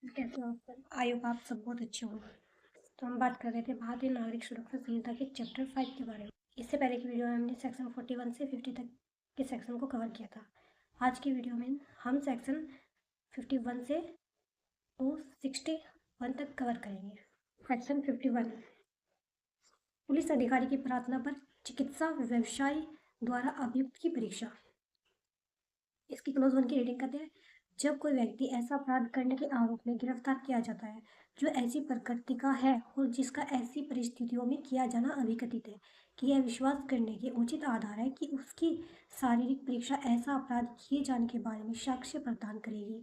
कैसे हो आप? आई होप आप सब बहुत अच्छे होंगे। तो हम बात कर रहे थे भारतीय नागरिक सुरक्षा संहिता के चैप्टर 5 के बारे में। इससे पहले की वीडियो में हमने सेक्शन 41 से 50 तक के सेक्शन को कवर किया था। आज की वीडियो में हम सेक्शन 51 से 261 तक कवर करेंगे। सेक्शन 51, पुलिस अधिकारी की प्रार्थना पर चिकित्सा व्यवसायी द्वारा अभियुक्त की परीक्षा। इसकी क्लोज 1 की रीडिंग करते हैं। जब कोई व्यक्ति ऐसा अपराध करने के आरोप में गिरफ्तार किया जाता है जो ऐसी प्रकृति का है और जिसका ऐसी परिस्थितियों में किया जाना अभिकथित है कि यह विश्वास करने के उचित आधार है कि उसकी शारीरिक परीक्षा ऐसा अपराध किए जाने के बारे में साक्ष्य प्रदान करेगी,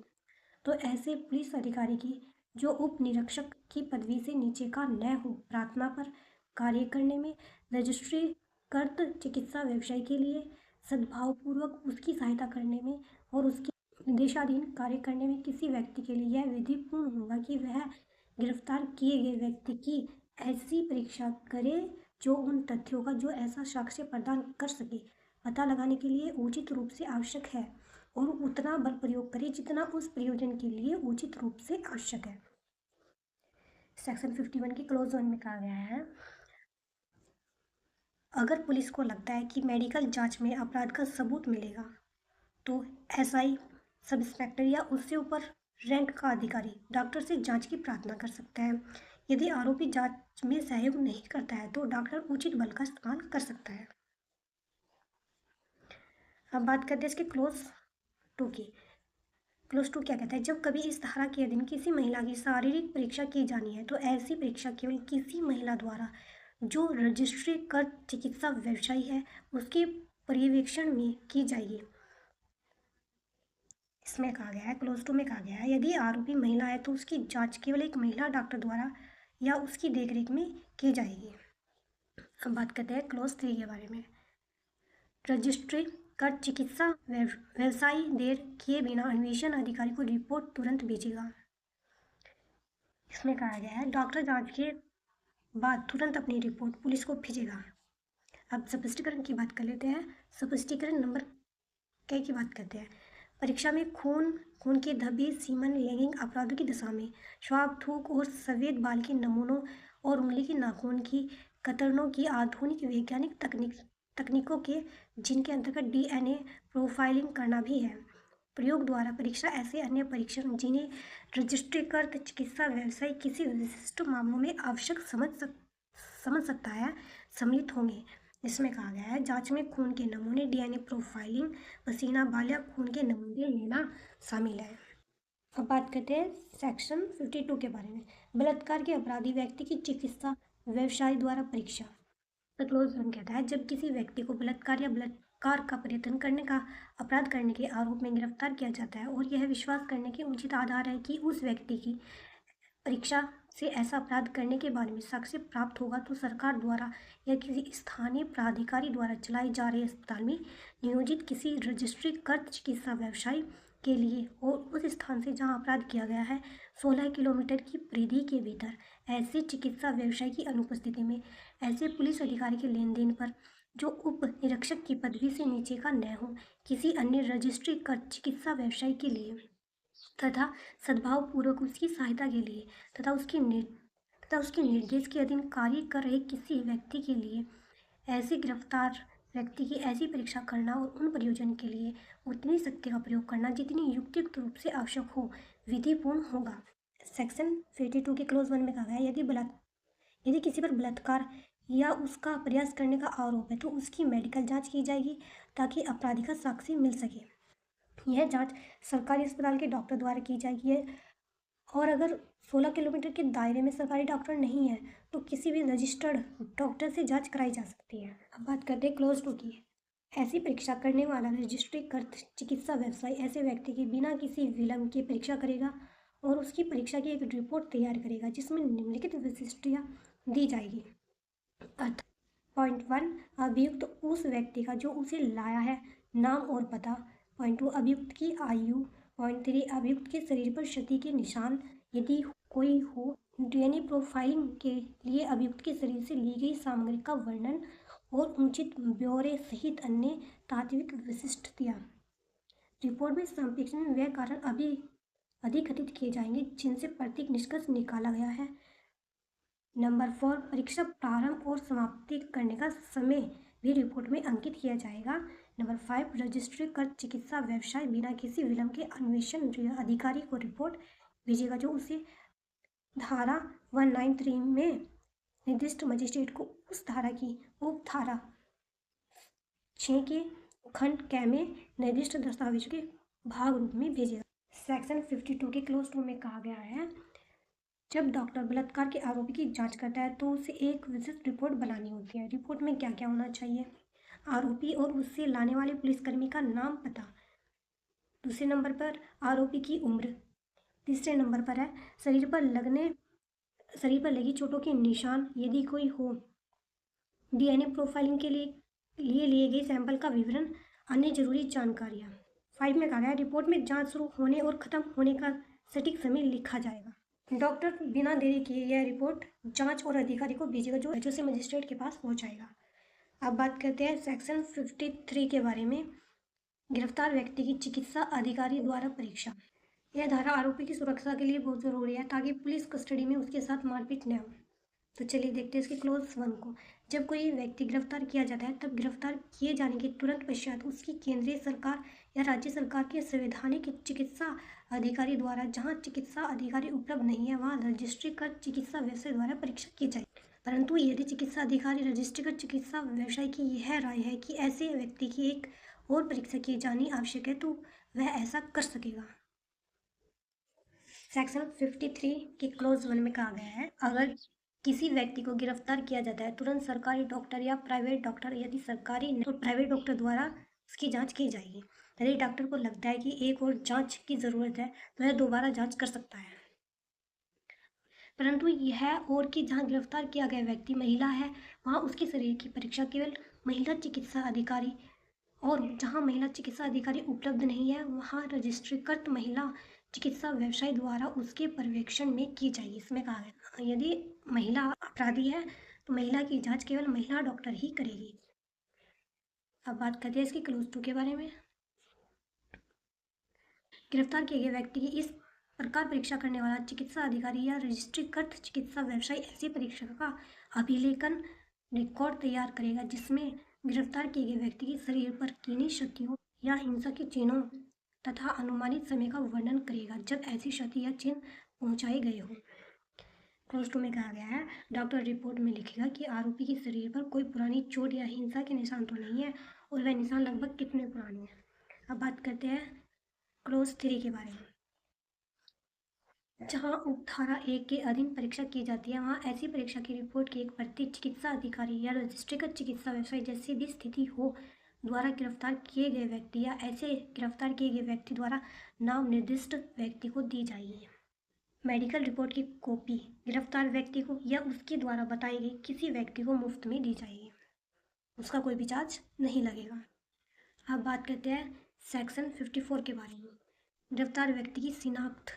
तो ऐसे पुलिस अधिकारी की जो उप निरीक्षक की पदवी से नीचे का न हो प्रार्थना पर कार्य करने में रजिस्ट्रीकृत चिकित्सा व्यवसाय के लिए सद्भावपूर्वक उसकी सहायता करने में और उसके निर्देशाधीन कार्य करने में किसी व्यक्ति के लिए यह विधिपूर्ण होगा कि वह गिरफ्तार किए गए व्यक्ति की ऐसी परीक्षा करे जो उन तथ्यों का जो ऐसा साक्ष्य प्रदान कर सके पता लगाने के लिए उचित रूप से आवश्यक है और उतना बल प्रयोग करे जितना उस प्रयोजन के लिए उचित रूप से आवश्यक है। सेक्शन 51 की क्लोज 1 में कहा गया है, अगर पुलिस को लगता है कि मेडिकल जांच में अपराध का सबूत मिलेगा तो एसआई, सब इंस्पेक्टर या उससे ऊपर रैंक का अधिकारी डॉक्टर से जांच की प्रार्थना कर सकता है। यदि आरोपी जांच में सहयोग नहीं करता है तो डॉक्टर उचित बल का इस्तेमाल कर सकता है। अब बात करते हैं इसके क्लोज 2 की। क्लोज 2 क्या कहता है, जब कभी इस धारा के अधीन किसी महिला की शारीरिक परीक्षा की जानी है तो ऐसी परीक्षा केवल किसी महिला द्वारा जो रजिस्ट्रीकृत चिकित्सा व्यवसायी है उसके पर्यवेक्षण में की जाएगी। इसमें कहा गया है, क्लोज 2 में कहा गया है, यदि आरोपी महिला है तो उसकी जांच केवल एक महिला डॉक्टर द्वारा या उसकी देखरेख में की जाएगी। अब बात करते हैं क्लोज 3 के बारे में। रजिस्ट्री कर चिकित्सा व्यवसायी देर किए बिना अन्वेषण अधिकारी को रिपोर्ट तुरंत भेजेगा। इसमें कहा गया है, डॉक्टर जांच के बाद तुरंत अपनी रिपोर्ट पुलिस को भेजेगा। अब स्पष्टीकरण की बात कर लेते हैं। स्पष्टीकरण नंबर कई की बात करते हैं। परीक्षा में खून के धब्बे, सीमन, लैंगिक अपराधों की दशा में स्वाब, थूक और सफेद बाल के नमूनों और उंगली के नाखून की कतरनों की आधुनिक वैज्ञानिक तकनीकों के जिनके अंतर्गत डीएनए प्रोफाइलिंग करना भी है। प्रयोग द्वारा परीक्षा ऐसे अन्य परीक्षण जिन्हें रजिस्ट्रीकृत चिकित्सा व्यवसाय किसी विशिष्ट मामलों में आवश्यक समझ सकता है सम्मिलित होंगे। इसमें कहा गया है, जांच में खून के नमूने, डीएनए प्रोफाइलिंग, पसीना, बाल या खून के नमूने लेना शामिल है। अब बात करते हैं सेक्शन 52 के बारे में। बलात्कार के अपराधी व्यक्ति की चिकित्सा व्यवसायी द्वारा परीक्षा। तो क्लोज 1 कहता है, जब किसी व्यक्ति को बलात्कार या बलात्कार का प्रयत्न करने का अपराध करने के आरोप में गिरफ्तार किया जाता है और यह विश्वास करने के उचित आधार है कि उस व्यक्ति की परीक्षा से ऐसा अपराध करने के बारे में साक्ष्य प्राप्त होगा तो सरकार द्वारा या किसी स्थानीय प्राधिकारी द्वारा चलाए जा रहे अस्पताल में नियोजित किसी रजिस्ट्रीकृत चिकित्सा व्यवसायी के लिए और उस स्थान से जहां अपराध किया गया है 16 किलोमीटर की परिधि के भीतर ऐसे चिकित्सा व्यवसाय की अनुपस्थिति में ऐसे पुलिस अधिकारी के लेन देन पर जो उप निरीक्षक की पदवी से नीचे का न हो किसी अन्य रजिस्ट्रीकृत चिकित्सा व्यवसाय के लिए तथा सद्भावपूर्वक उसकी सहायता के लिए तथा उसके निर्देश के अधीन कार्य कर रहे किसी व्यक्ति के लिए ऐसे गिरफ्तार व्यक्ति की ऐसी परीक्षा करना और उन प्रयोजन के लिए उतनी शक्ति का प्रयोग करना जितनी युक्तियुक्त रूप से आवश्यक हो विधिपूर्ण होगा। सेक्शन 52 के क्लोज 1 में कहा गया है, यदि किसी पर बलात्कार या उसका प्रयास करने का आरोप है तो उसकी मेडिकल जांच की जाएगी ताकि अपराधी का साक्ष्य मिल सके। यह जांच सरकारी अस्पताल के डॉक्टर द्वारा की जाएगी और अगर 16 किलोमीटर के दायरे में सरकारी डॉक्टर नहीं है तो किसी भी रजिस्टर्ड डॉक्टर से जांच कराई जा सकती है। अब बात करते हैं क्लोज 2 की। ऐसी परीक्षा करने वाला रजिस्ट्रीकृत चिकित्सा व्यवसाय ऐसे व्यक्ति की बिना किसी विलंब के परीक्षा करेगा और उसकी परीक्षा की एक रिपोर्ट तैयार करेगा जिसमें निम्नलिखित विशिष्टताएं दी जाएगी। पॉइंट 1, अभियुक्त उस व्यक्ति का जो उसे लाया है, नाम और पता। पॉइंट 2, अभियुक्त की आयु। पॉइंट 3, अभियुक्त के शरीर पर क्षति के निशान यदि कोई हो। डीएनए प्रोफाइलिंग के लिए अभियुक्त के शरीर से ली गई सामग्री का वर्णन और उचित ब्यौरे सहित अन्य तात्विक विशिष्टताएं। रिपोर्ट में संप्रेषण व कारण अधिकथित किए जाएंगे जिनसे प्रतीक निष्कर्ष निकाला गया है। नंबर 4, परीक्षा प्रारंभ और समाप्ति करने का समय भी रिपोर्ट में अंकित किया जाएगा। नंबर 5, रजिस्ट्री कर चिकित्सा व्यवसाय बिना किसी विलंब के अन्वेषण अधिकारी को रिपोर्ट भेजेगा, जो उसे धारा 193 में निर्दिष्ट मजिस्ट्रेट को उस धारा की उप धारा 6 के खंड क में निर्दिष्ट दस्तावेजों के भाग रूप में भेजेगा। सेक्शन 52 के क्लोज 2 में कहा गया है, जब डॉक्टर बलात्कार के आरोपी की जांच करता है तो उसे एक विशिष्ट रिपोर्ट बनानी होती है। रिपोर्ट में क्या क्या होना चाहिए? आरोपी और उससे लाने वाले पुलिसकर्मी का नाम, पता। दूसरे नंबर पर आरोपी की उम्र। तीसरे नंबर पर है शरीर पर लगी चोटों के निशान, यदि कोई हो। डीएनए प्रोफाइलिंग के लिए गए सैंपल का विवरण, अन्य जरूरी जानकारियाँ। 5 में कहा गया है, रिपोर्ट में जांच शुरू होने और ख़त्म होने का सटीक समय लिखा जाएगा। डॉक्टर बिना देरी किए यह रिपोर्ट जांच और अधिकारी को भेजेगा, जो से मजिस्ट्रेट के पास पहुंचाएगा। अब बात करते हैं सेक्शन 53 के बारे में, गिरफ्तार व्यक्ति की चिकित्सा अधिकारी द्वारा परीक्षा। यह धारा आरोपी की सुरक्षा के लिए बहुत ज़रूरी है ताकि पुलिस कस्टडी में उसके साथ मारपीट न हो। तो चलिए देखते हैं इसके क्लोज 1 को। जब कोई व्यक्ति गिरफ्तार किया जाता है तब गिरफ्तार किए जाने के तुरंत पश्चात उसकी केंद्रीय सरकार या राज्य सरकार के संवैधानिक चिकित्सा अधिकारी द्वारा, जहां चिकित्सा अधिकारी उपलब्ध नहीं है वहां रजिस्ट्रीकृत चिकित्सा व्यवसाय द्वारा परीक्षा की जाए। परंतु यदि चिकित्सा अधिकारी रजिस्ट्रीकृत चिकित्सा व्यवसाय की यह राय है कि ऐसे व्यक्ति की एक और परीक्षा की जानी आवश्यक है तो वह ऐसा कर सकेगा। सेक्शन 53 के क्लोज 1 में कहा गया है, अगर किसी व्यक्ति को गिरफ्तार किया जाता है तुरंत सरकारी डॉक्टर या प्राइवेट डॉक्टर, यदि सरकारी तो प्राइवेट डॉक्टर द्वारा उसकी जांच की जाएगी। यदि डॉक्टर को लगता है कि एक और जांच की ज़रूरत है तो वह दोबारा जांच कर सकता है। परंतु यह और कि जहां गिरफ्तार किया गया व्यक्ति महिला है वहां उसके शरीर की परीक्षा केवल महिला चिकित्सा अधिकारी, और जहां महिला चिकित्सा अधिकारी उपलब्ध नहीं है वहां रजिस्ट्रीकृत महिला चिकित्सा व्यवसाय द्वारा उसके पर्यवेक्षण में की जाएगी। इसमें कहा गया यदि महिला अपराधी है तो महिला की जांच केवल महिला डॉक्टर ही करेगी। अब बात करते हैं इसके क्लोज 2 के बारे में। गिरफ्तार किए गए व्यक्ति की इस प्रकार परीक्षा करने वाला चिकित्सा अधिकारी या रजिस्ट्रीकृत चिकित्सा व्यवसाय ऐसी परीक्षा का अभिलेखन रिकॉर्ड तैयार करेगा जिसमें गिरफ्तार किए गए व्यक्ति के शरीर पर किन्हीं क्षतियों या हिंसा के चिन्हों तथा अनुमानित समय का वर्णन करेगा जब ऐसी क्षति या चिन्ह पहुंचाए गए हो। क्लोज 2 में कहा गया है, डॉक्टर रिपोर्ट में लिखेगा कि आरोपी के शरीर पर कोई पुरानी चोट या हिंसा के निशान तो नहीं है और वह निशान लगभग कितने पुराने हैं। अब बात करते हैं क्लोज 3 के बारे में। जहां उपधारा 1 के अधीन परीक्षा की जाती है वहां ऐसी परीक्षा की रिपोर्ट की एक प्रति चिकित्सा अधिकारी या रजिस्ट्रीकृत चिकित्सा व्यवसाय जैसी भी स्थिति हो द्वारा गिरफ्तार किए गए व्यक्ति या ऐसे गिरफ्तार किए गए व्यक्ति द्वारा नाम निर्दिष्ट व्यक्ति को दी जाएगी। मेडिकल रिपोर्ट की कॉपी गिरफ्तार व्यक्ति को या उसके द्वारा बताई गई किसी व्यक्ति को मुफ्त में दी जाएगी, उसका कोई भी चार्ज नहीं लगेगा। अब बात करते हैं सेक्शन 54 के बारे में, गिरफ्तार व्यक्ति की शिनाख्त।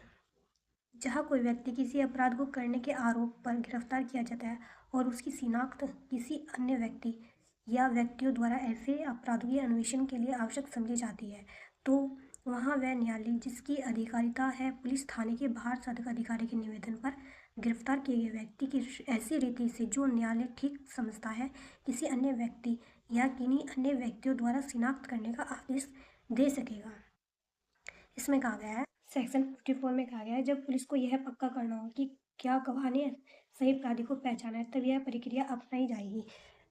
जहाँ कोई व्यक्ति किसी अपराध को करने के आरोप पर गिरफ्तार किया जाता है और उसकी शिनाख्त किसी अन्य व्यक्ति या व्यक्तियों द्वारा ऐसे अपराधों के अन्वेषण के लिए आवश्यक समझी जाती है तो वहाँ वह न्यायालय जिसकी अधिकारिता है पुलिस थाने के बाहर साधक अधिकारी के निवेदन पर गिरफ्तार किए गए व्यक्ति की ऐसी रीति से जो न्यायालय ठीक समझता है किसी अन्य व्यक्ति या किन्हीं अन्य व्यक्तियों द्वारा शिनाख्त करने का आदेश दे सकेगा। इसमें कहा गया है, सेक्शन 54 में कहा गया है, जब पुलिस को यह पक्का करना हो कि क्या गवाह ने सही अपराधी को पहचाना है तब यह प्रक्रिया अपनाई जाएगी।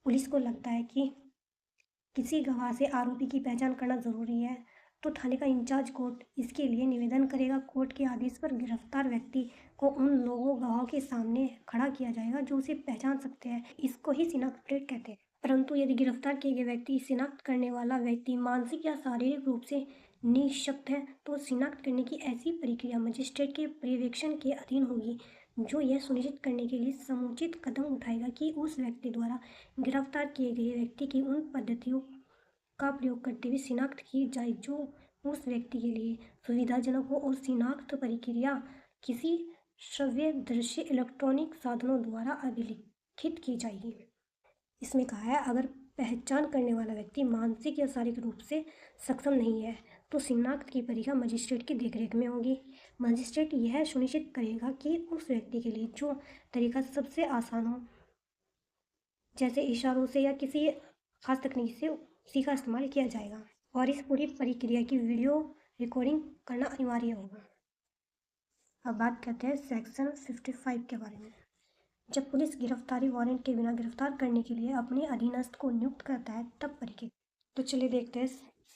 पुलिस को लगता है कि किसी गवाह से आरोपी की पहचान करना ज़रूरी है तो थाने का इंचार्ज कोर्ट इसके लिए निवेदन करेगा। कोर्ट के आदेश पर गिरफ्तार व्यक्ति को उन लोगों गवाहों के सामने खड़ा किया जाएगा जो उसे पहचान सकते हैं, इसको ही शिनाख्त परेड कहते हैं। परंतु यदि गिरफ्तार किए गए व्यक्ति शिनाख्त करने वाला व्यक्ति मानसिक या शारीरिक रूप से निःशक्त है तो शिनाख्त करने की ऐसी प्रक्रिया मजिस्ट्रेट के पर्यवेक्षण के अधीन होगी जो यह सुनिश्चित करने के लिए समुचित कदम उठाएगा कि उस व्यक्ति द्वारा गिरफ्तार किए गए व्यक्ति की उन पद्धतियों का प्रयोग करते हुए शिनाख्त की जाए जो उस व्यक्ति के लिए सुविधाजनक हो और शिनाख्त प्रक्रिया किसी श्रव्य दृश्य इलेक्ट्रॉनिक साधनों द्वारा अभिलिखित की जाएगी। इसमें कहा है, अगर पहचान करने वाला व्यक्ति मानसिक या शारीरिक रूप से सक्षम नहीं है तो शिनाख्त की प्रक्रिया मजिस्ट्रेट की देखरेख में होगी। मजिस्ट्रेट यह सुनिश्चित करेगा कि उस व्यक्ति के लिए जो तरीका सबसे आसान हो, जैसे इशारों से या किसी खास तकनीक से, उसी का इस्तेमाल किया जाएगा और इस पूरी प्रक्रिया की वीडियो रिकॉर्डिंग करना अनिवार्य होगा। अब बात करते हैं सेक्शन 55 के बारे में। जब पुलिस गिरफ्तारी वारंट के बिना गिरफ्तार करने के लिए अपने अधीनस्थ को नियुक्त करता है तब प्रक्रिया। तो चलिए देखते हैं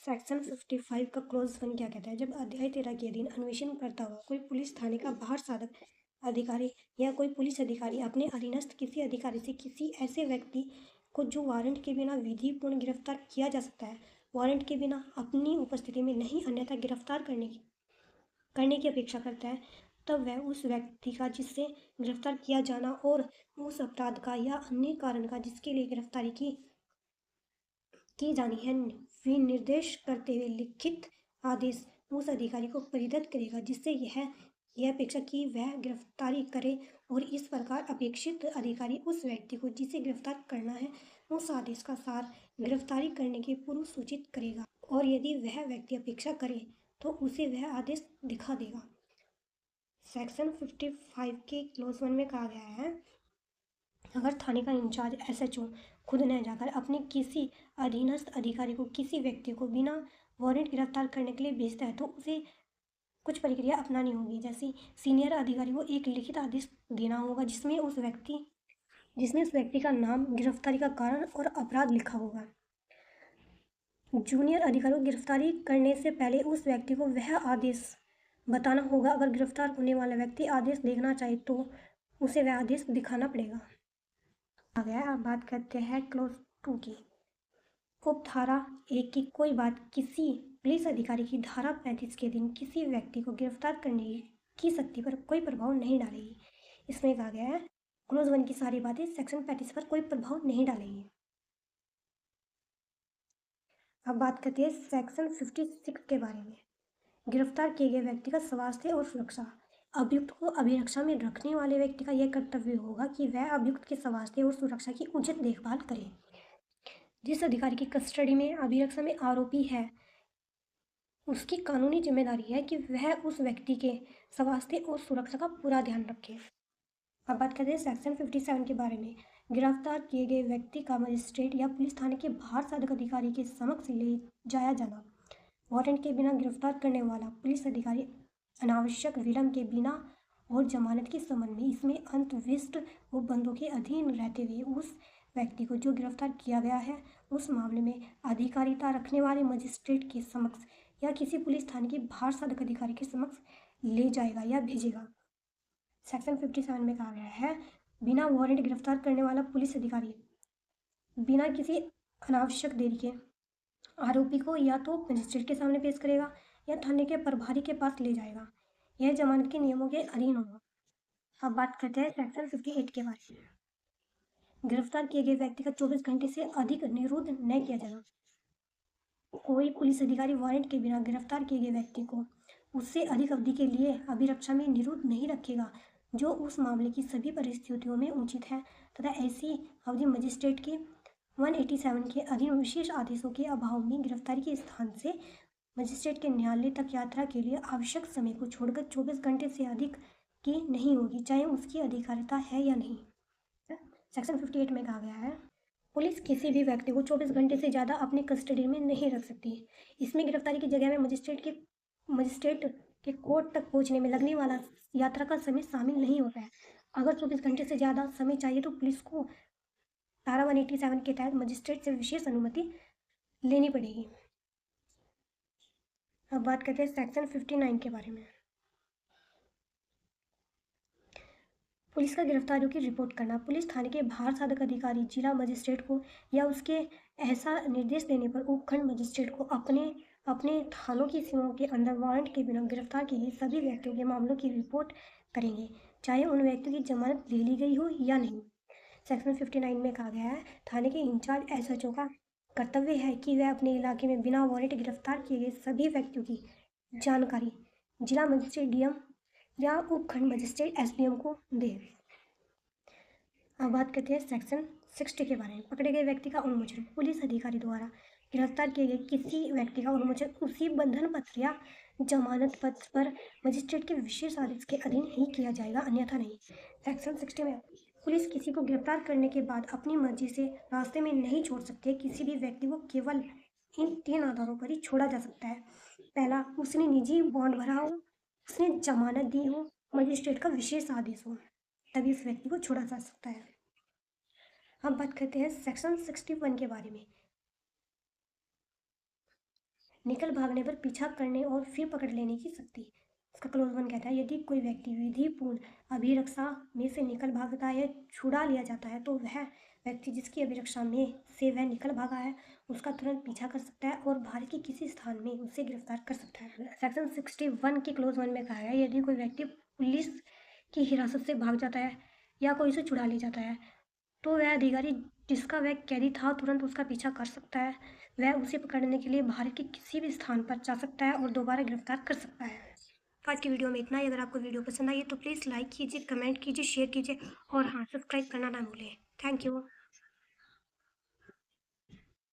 सेक्शन 55 का क्लोज 1 क्या कहता है। जब अध्याय 13 के अधीन अन्वेषण करता हुआ कोई पुलिस थाने का बाहर साधक अधिकारी या कोई पुलिस अधिकारी अपने अधीनस्थ किसी अधिकारी से किसी ऐसे व्यक्ति को जो वारंट के बिना विधिपूर्ण गिरफ्तार किया जा सकता है, वारंट के बिना अपनी उपस्थिति में नहीं अन्यथा गिरफ्तार करने की अपेक्षा करता है, तब वह उस व्यक्ति का जिससे गिरफ्तार किया जाना और उस अपराध का या अन्य कारण का जिसके लिए गिरफ्तारी की जानी है विनिर्देश करते हुए लिखित आदेश उस अधिकारी को परिदत्त करेगा जिससे यह अपेक्षा की वह गिरफ्तारी करे, और इस प्रकार अपेक्षित अधिकारी उस व्यक्ति को जिसे गिरफ्तार करना है उस आदेश का सार गिरफ्तारी करने के पूर्व सूचित करेगा, और यदि वह व्यक्ति अपेक्षा करे तो उसे वह आदेश दिखा देगा। सेक्शन 55 के क्लोज 1 में कहा गया है, अगर थाने का इंचार्ज SHO खुद न जाकर अपने किसी अधीनस्थ अधिकारी को किसी व्यक्ति को बिना वारंट गिरफ्तार करने के लिए भेजता है तो उसे कुछ प्रक्रिया अपनानी होगी। जैसे सीनियर अधिकारी को एक लिखित आदेश देना होगा जिसमें उस व्यक्ति का नाम, गिरफ्तारी का कारण और अपराध लिखा होगा। जूनियर अधिकारी को गिरफ्तारी करने से पहले उस व्यक्ति को वह आदेश बताना होगा। अगर गिरफ्तार होने वाला व्यक्ति आदेश देखना चाहे तो उसे वह आदेश दिखाना पड़ेगा। आ गया। अब बात करते हैं क्लोज 2 की। उपधारा 1 की कोई बात किसी पुलिस अधिकारी की धारा 35 के अधीन किसी व्यक्ति को गिरफ्तार करने की शक्ति पर कोई प्रभाव नहीं डालेगी। इसमें कहा गया है क्लोज 1 की सारी बातें सेक्शन 35 पर कोई प्रभाव नहीं डालेगी। अब बात करते हैं सेक्शन 56 के बारे में। गिरफ्तार किए गए व्यक्ति का स्वास्थ्य और सुरक्षा। अभियुक्त को अभिरक्षा में रखने वाले व्यक्ति का यह कर्तव्य होगा कि वह अभियुक्त के स्वास्थ्य और सुरक्षा की उचित देखभाल करे। जिस अधिकारी की कस्टडी में अभिरक्षा में आरोपी है उसकी कानूनी जिम्मेदारी है कि वह उस व्यक्ति के स्वास्थ्य और सुरक्षा का पूरा ध्यान रखे। अब बात करते हैं सेक्शन 57 के बारे में। गिरफ्तार किए गए व्यक्ति का मजिस्ट्रेट या पुलिस थाने के बाहर साधक अधिकारी के समक्ष ले जाया जाना। वारंट के बिना गिरफ्तार करने वाला पुलिस अधिकारी अनावश्यक विलंब के बिना और जमानत के संबंध में इसमें अंतर्विष्ट उपबंधों के अधीन रहते हुए उस व्यक्ति को जो गिरफ्तार किया गया है उस मामले में अधिकारिता रखने वाले मजिस्ट्रेट के समक्ष या किसी पुलिस थाने के बाहर साधक अधिकारी के समक्ष ले जाएगा या भेजेगा। सेक्शन 57 में कहा गया है, बिना वारंट गिरफ्तार करने वाला पुलिस अधिकारी बिना किसी अनावश्यक देरी के आरोपी को या तो मजिस्ट्रेट के सामने पेश करेगा या थाने के प्रभारी के पास ले जाएगा। यह जमानत के नियमों के अधीन होगा। अब बात करते हैं सेक्शन 58 के बारे में। गिरफ्तार किए गए व्यक्ति का 24 घंटे से अधिक निरुद्ध न किया जाना। कोई पुलिस अधिकारी वारंट के बिना गिरफ्तार किए गए व्यक्ति को उससे अधिक अवधि के लिए अभिरक्षा में निरुद्ध नहीं रखेगा जो उस मामले की सभी परिस्थितियों में उचित है, तथा ऐसी अवधि मजिस्ट्रेट के 187 के अधीन विशेष आदेशों के अभाव में गिरफ्तारी के स्थान से मजिस्ट्रेट के न्यायालय तक यात्रा के लिए आवश्यक समय को छोड़कर 24 घंटे से अधिक की नहीं होगी, चाहे उसकी अधिकारिता है या नहीं। सेक्शन 58 में कहा गया है, पुलिस किसी भी व्यक्ति को 24 घंटे से ज़्यादा अपनी कस्टडी में नहीं रख सकती। इसमें गिरफ्तारी की जगह में मजिस्ट्रेट के कोर्ट तक पहुंचने में लगने वाला यात्रा का समय शामिल नहीं होता है। अगर 24 घंटे से ज़्यादा समय चाहिए तो पुलिस को धारा 187 के तहत मजिस्ट्रेट से विशेष अनुमति लेनी पड़ेगी। अब बात करते हैं सेक्शन 59 के बारे में। पुलिस का गिरफ्तारियों की रिपोर्ट करना। पुलिस थाने के बाहर साधक अधिकारी जिला मजिस्ट्रेट को या उसके ऐसा निर्देश देने पर उपखंड मजिस्ट्रेट को अपने थानों की सीमाओं के अंदर वारंट के बिना गिरफ्तार किए गए सभी व्यक्तियों के मामलों की रिपोर्ट करेंगे, चाहे उन व्यक्तियों की जमानत ले ली गई हो या नहीं। सेक्शन 59 में कहा गया है, थाने के इंचार्ज SHO का कर्तव्य है कि वह अपने इलाके में बिना वारंट गिरफ्तार किए गए सभी व्यक्तियों की जानकारी जिला मजिस्ट्रेट DM या उपखंड मजिस्ट्रेट SDM को दे। अब बात करते हैं सेक्शन 60 के बारे में। पकड़े गए व्यक्ति का उन्मोचन। पुलिस अधिकारी द्वारा गिरफ्तार किए गए किसी व्यक्ति का उन्मोचन उसी बंधन पत्र या जमानत पत्र पर मजिस्ट्रेट के विशेष आदेश के अधीन ही किया जाएगा, अन्यथा नहीं। सेक्शन 60 में पुलिस किसी को गिरफ्तार करने के बाद अपनी मर्जी से रास्ते में नहीं छोड़ सकती। किसी भी व्यक्ति को केवल इन 3 आधारों पर ही छोड़ा जा सकता है। पहला, उसने निजी बॉन्ड भरा हो, उसने जमानत दी हो, मजिस्ट्रेट का विशेष आदेश हो, तभी उस व्यक्ति को छोड़ा जा सकता है। अब बात करते हैं सेक्शन 61 के बारे में। निकल भागने पर पीछा करने और फिर पकड़ लेने की शक्ति। इसका क्लोज 1 कहता है, यदि कोई व्यक्ति विधिपूर्ण अभिरक्षा में से निकल भागता है या छुड़ा लिया जाता है तो वह व्यक्ति जिसकी अभिरक्षा में से वह निकल भागा है उसका तुरंत पीछा कर सकता है और भारत के किसी स्थान में उसे गिरफ्तार कर सकता है। सेक्शन 61 के क्लोज 1 में कहा है, यदि कोई व्यक्ति पुलिस की हिरासत से भाग जाता है या कोई उसे छुड़ा ले जाता है तो वह अधिकारी जिसका वह कैदी था तुरंत उसका पीछा कर सकता है। वह उसे पकड़ने के लिए भारत के किसी भी स्थान पर जा सकता है और दोबारा गिरफ्तार कर सकता है। आज की वीडियो में इतना ही। अगर आपको वीडियो पसंद आई है तो प्लीज़ लाइक कीजिए, कमेंट कीजिए, शेयर कीजिए और हाँ, सब्सक्राइब करना ना भूलें। Thank you.